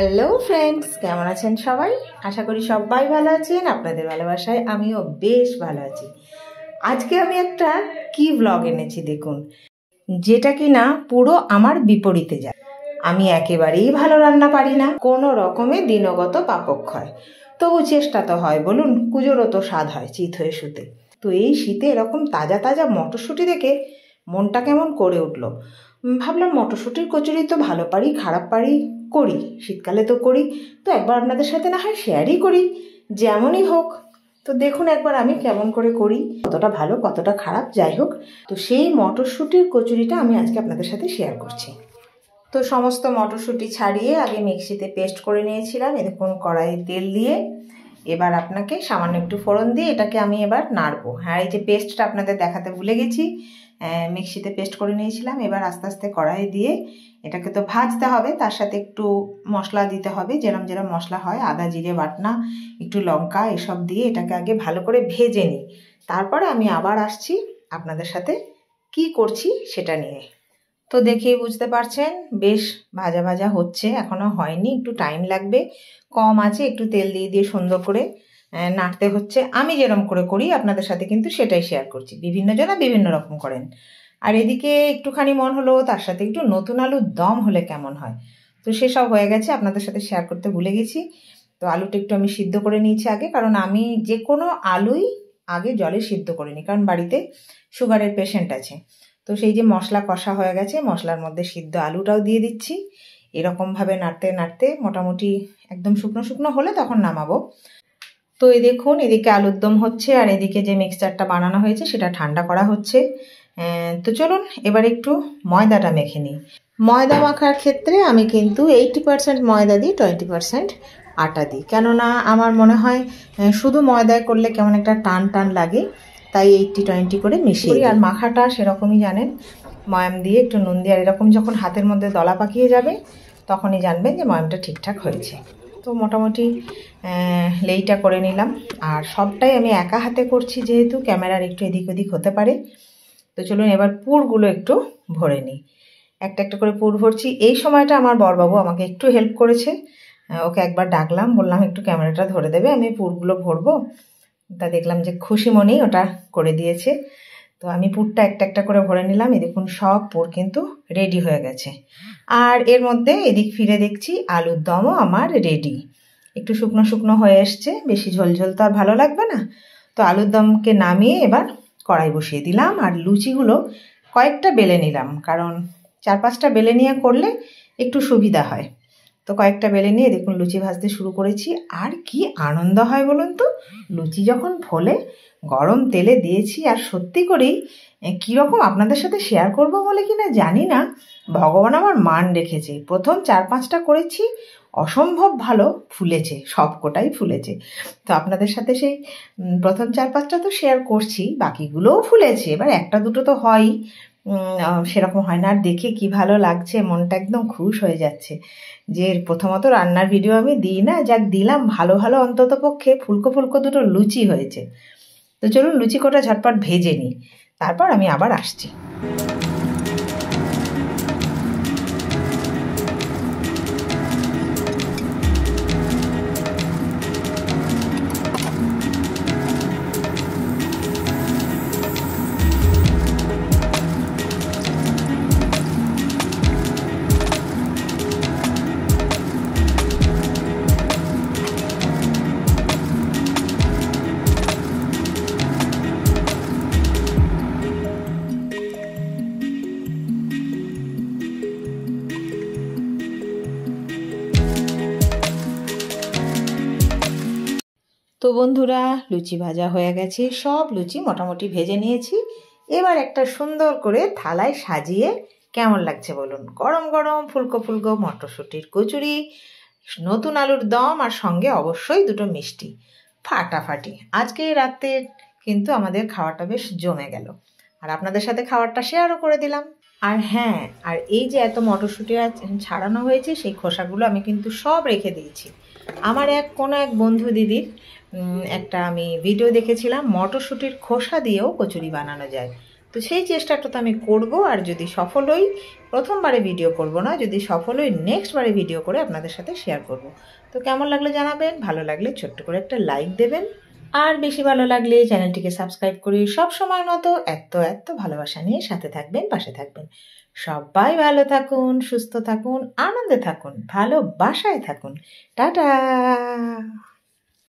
Hello friends, কেমন আছেন সবাই? আশা করি সবাই ভালো আছেন। আপনাদের ভালোবাসায় আমিও বেশ ভালো আছি। আজকে আমি একটা কি ব্লগ এনেছি দেখুন, যেটা কিনা পুরো আমার বিপরীতে যায়। আমি একেবারেই ভালো রান্না পারি না, কোনো রকমে দিনগত পাপক্ষয়। তবু চেষ্টা তো হয়, বলুন, কুজোরও তো স্বাদ হয় চিত হয়ে শুতে। তো এই শীতে এরকম তাজা তাজা মটরশুঁটি দেখে মনটা কেমন করে উঠল। ভাবলাম মটরশুঁটির কচুরি তো ভালো পারি খারাপ পারি, করি, শীতকালে তো করি, তো একবার আপনাদের সাথে না হয় শেয়ারই করি, যেমনই হোক। তো দেখুন একবার আমি কেমন করে করি, কতটা ভালো কতটা খারাপ যাই হোক। তো সেই মটরশুঁটির কচুরিটা আমি আজকে আপনাদের সাথে শেয়ার করছি। তো সমস্ত মটরশুঁটি ছাড়িয়ে আগে মিক্সিতে পেস্ট করে নিয়েছিলাম। দেখুন কড়াইয়ে তেল দিয়ে এবার আপনাকে সামান্য একটু ফোড়ন দিয়ে এটাকে আমি এবার নাড়বো। হ্যাঁ, এই যে পেস্টটা আপনাদের দেখাতে ভুলে গেছি, মিক্সিতে পেস্ট করে নিয়েছিলাম। এবার আস্তে আস্তে কড়াই দিয়ে এটাকে তো ভাজতে হবে, তার সাথে একটু মশলা দিতে হবে, যেরম যেরম মশলা হয়, আদা জিরে বাটনা, একটু লঙ্কা, এসব দিয়ে এটাকে আগে ভালো করে ভেজে নিই। তারপরে আমি আবার আসছি আপনাদের সাথে কি করছি সেটা নিয়ে। তো দেখেই বুঝতে পারছেন বেশ ভাজা ভাজা হচ্ছে, এখনো হয়নি, একটু টাইম লাগবে, কম আছে, একটু তেল দিয়ে দিয়ে সুন্দর করে নাড়তে হচ্ছে। আমি যেরকম করে করি আপনাদের সাথে কিন্তু সেটাই শেয়ার করছি, বিভিন্ন জনা বিভিন্ন রকম করেন। আর এদিকে একটুখানি মন হলো তার সাথে একটু নতুন আলুর দম হলে কেমন হয়, তো সেসব হয়ে গেছে, আপনাদের সাথে শেয়ার করতে ভুলে গেছি। তো আলুটা একটু আমি সিদ্ধ করে নিয়েছি আগে, কারণ আমি যে কোনো আলুই আগে জলে সিদ্ধ করে নিই, কারণ বাড়িতে সুগারের পেশেন্ট আছে। তো সেই যে মশলা কষা হয়ে গেছে, মশলার মধ্যে সিদ্ধ আলুটাও দিয়ে দিচ্ছি। এরকমভাবে নাড়তে নাড়তে মোটামুটি একদম শুকনো শুকনো হলে তখন নামাবো। তো এই দেখুন এদিকে আলুর দম হচ্ছে, আর এদিকে যে মিক্সচারটা বানানো হয়েছে সেটা ঠান্ডা করা হচ্ছে। তো চলুন এবার একটু ময়দাটা মেখে নিই। ময়দা মাখার ক্ষেত্রে আমি কিন্তু 80% ময়দা দিই, 20% আটা দিই, কেননা আমার মনে হয় শুধু ময়দায় করলে কেমন একটা টান টান লাগে, তাই 80-20 করে মিশিয়ে। আর মাখাটা সেরকমই জানেন, ময়াম দিয়ে একটু নুন দিয়ে, আর এরকম যখন হাতের মধ্যে দলা পাকিয়ে যাবে তখনই জানবেন যে ময়ামটা ঠিকঠাক হয়েছে। তো মোটামুটি লেইটা করে নিলাম, আর সবটাই আমি একা হাতে করছি যেহেতু ক্যামেরার একটু এদিক ওদিক হতে পারে। তো চলুন এবার পুরগুলো একটু ভরে নিই। একটা একটা করে পুর ভরছি। এই সময়টা আমার বড়বাবু আমাকে একটু হেল্প করেছে, ওকে একবার ডাকলাম, বললাম একটু ক্যামেরাটা ধরে দেবে, আমি পুরগুলো ভরবো। তা দেখলাম যে খুশি মনেই ওটা করে দিয়েছে। তো আমি পুরটা একটা একটা করে ভরে নিলাম। এই দেখুন সব পুর কিন্তু রেডি হয়ে গেছে। আর এর মধ্যে এদিক ফিরে দেখছি আলুর দমও আমার রেডি, একটু শুকনো শুকনো হয়ে এসছে, বেশি ঝোলঝোল তো আর ভালো লাগবে না। তো আলুর দমকে নামিয়ে এবার কড়াই বসিয়ে দিলাম, আর লুচিগুলো কয়েকটা বেলে নিলাম, কারণ 4-5টা বেলে নিয়ে করলে একটু সুবিধা হয়। তো কয়েকটা বেলে নিয়ে দেখুন লুচি ভাজতে শুরু করেছি। আর কি আনন্দ হয় বলুন তো, লুচি যখন ফোলে, গরম তেলে দিয়েছি, আর সত্যি করেই কীরকম আপনাদের সাথে শেয়ার করব বলে কিনা জানি না, ভগবান আমার মান রেখেছে। প্রথম 4-5টা করেছি, অসম্ভব ভালো ফুলেছে, সব কোটাই ফুলেছে। তো আপনাদের সাথে সেই প্রথম 4-5টা তো শেয়ার করছি, বাকিগুলোও ফুলেছে। এবার একটা দুটো তো হয়ই, সেরকম হয় না। আর দেখে কি ভালো লাগছে, মনটা একদম খুশ হয়ে যাচ্ছে যে প্রথমত রান্নার ভিডিও আমি দিই না, যাক দিলাম, ভালো ভালো অন্তত পক্ষে ফুলকো ফুলকো দুটো লুচি হয়েছে। তো চলুন লুচি কোটা ঝটপট ভেজে নিই, তারপর আমি আবার আসছি। তো বন্ধুরা লুচি ভাজা হয়ে গেছে, সব লুচি মোটামুটি ভেজে নিয়েছি। এবার একটা সুন্দর করে থালায় সাজিয়ে কেমন লাগছে বলুন, গরম গরম ফুলকো ফুলকো মটরশুঁটির কচুরি, নতুন আলুর দম, আর সঙ্গে অবশ্যই দুটো মিষ্টি, ফাটাফাটি। আজকে রাতে কিন্তু আমাদের খাওয়াটা বেশ জমে গেল, আর আপনাদের সাথে খাবারটা শেয়ারও করে দিলাম। আর হ্যাঁ, আর এই যে এত মটরশুঁটি ছাড়ানো হয়েছে, সেই খোসাগুলো আমি কিন্তু সব রেখে দিয়েছি। আমার কোনো এক বন্ধু দিদির একটা আমি ভিডিও দেখেছিলাম, মটরশুঁটির খোসা দিয়েও কচুরি বানানো যায়। তো সেই চেষ্টাটা তো আমি করব, আর যদি সফল হই, প্রথমবারে ভিডিও করব না, যদি সফল হই নেক্সট বারে ভিডিও করে আপনাদের সাথে শেয়ার করব। তো কেমন লাগলো জানাবেন, ভালো লাগলে ছোট্ট করে একটা লাইক দেবেন, আর বেশি ভালো লাগলে চ্যানেলটিকে সাবস্ক্রাইব করে সব সময় মতো এত ভালোবাসা নিয়ে সাথে থাকবেন, পাশে থাকবেন। সবাই ভালো থাকুন, সুস্থ থাকুন, আনন্দে থাকুন, ভালোবাসায় থাকুন। টাটা।